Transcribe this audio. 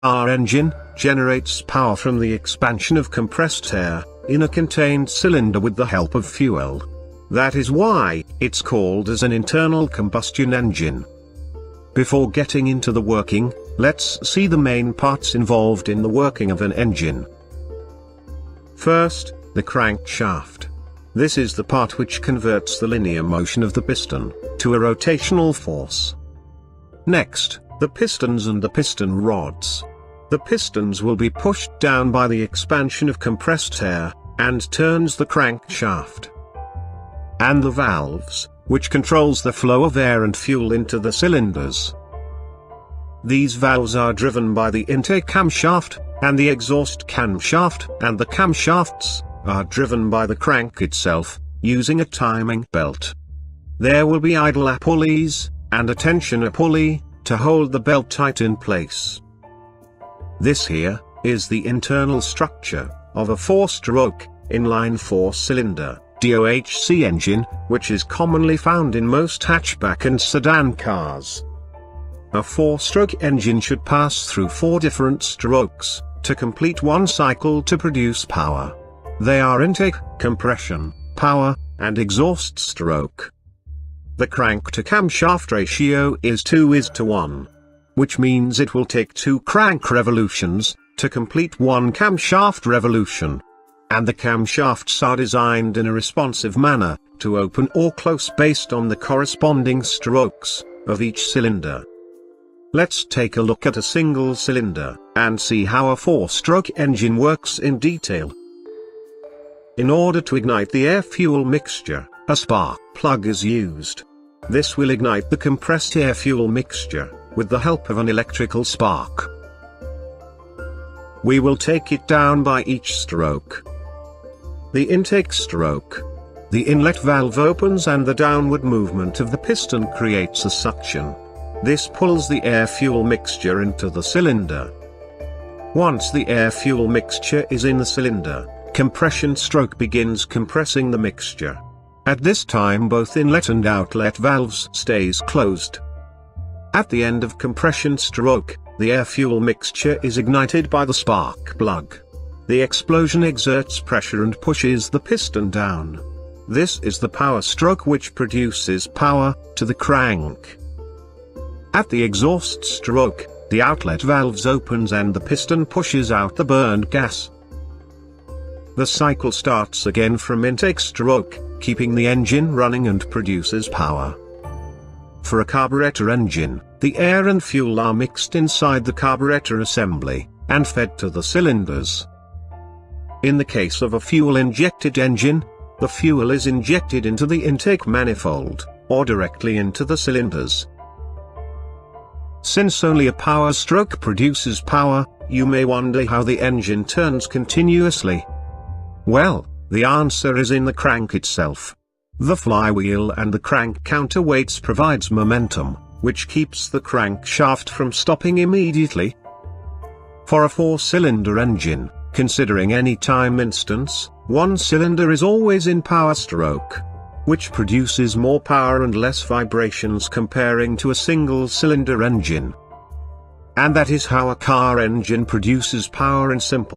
Our engine generates power from the expansion of compressed air in a contained cylinder with the help of fuel. That is why it's called as an internal combustion engine. Before getting into the working, let's see the main parts involved in the working of an engine. First, the crankshaft. This is the part which converts the linear motion of the piston to a rotational force. Next, the pistons and the piston rods. The pistons will be pushed down by the expansion of compressed air, and turns the crankshaft. And the valves, which controls the flow of air and fuel into the cylinders. These valves are driven by the intake camshaft, and the exhaust camshaft, and the camshafts are driven by the crank itself, using a timing belt. There will be idler pulleys, and a tensioner pulley, to hold the belt tight in place. This here is the internal structure of a 4-stroke, inline 4-cylinder, DOHC engine, which is commonly found in most hatchback and sedan cars. A 4-stroke engine should pass through 4 different strokes to complete one cycle to produce power. They are intake, compression, power, and exhaust stroke. The crank-to-camshaft ratio is 2:1, which means it will take 2 crank revolutions to complete 1 camshaft revolution. And the camshafts are designed in a responsive manner, to open or close based on the corresponding strokes of each cylinder. Let's take a look at a single cylinder, and see how a 4-stroke engine works in detail. In order to ignite the air-fuel mixture, a spark plug is used. This will ignite the compressed air-fuel mixture, with the help of an electrical spark. We will take it down by each stroke. The intake stroke. The inlet valve opens and the downward movement of the piston creates a suction. This pulls the air-fuel mixture into the cylinder. Once the air-fuel mixture is in the cylinder, compression stroke begins compressing the mixture. At this time both inlet and outlet valves stays closed. At the end of compression stroke, the air-fuel mixture is ignited by the spark plug. The explosion exerts pressure and pushes the piston down. This is the power stroke which produces power to the crank. At the exhaust stroke, the outlet valves opens and the piston pushes out the burned gas. The cycle starts again from intake stroke, keeping the engine running and produces power. For a carburetor engine, the air and fuel are mixed inside the carburetor assembly, and fed to the cylinders. In the case of a fuel-injected engine, the fuel is injected into the intake manifold, or directly into the cylinders. Since only a power stroke produces power, you may wonder how the engine turns continuously. Well, the answer is in the crank itself. The flywheel and the crank counterweights provides momentum, which keeps the crankshaft from stopping immediately. For a 4-cylinder engine, considering any time instance, one cylinder is always in power stroke, which produces more power and less vibrations comparing to a single-cylinder engine. And that is how a car engine produces power in simple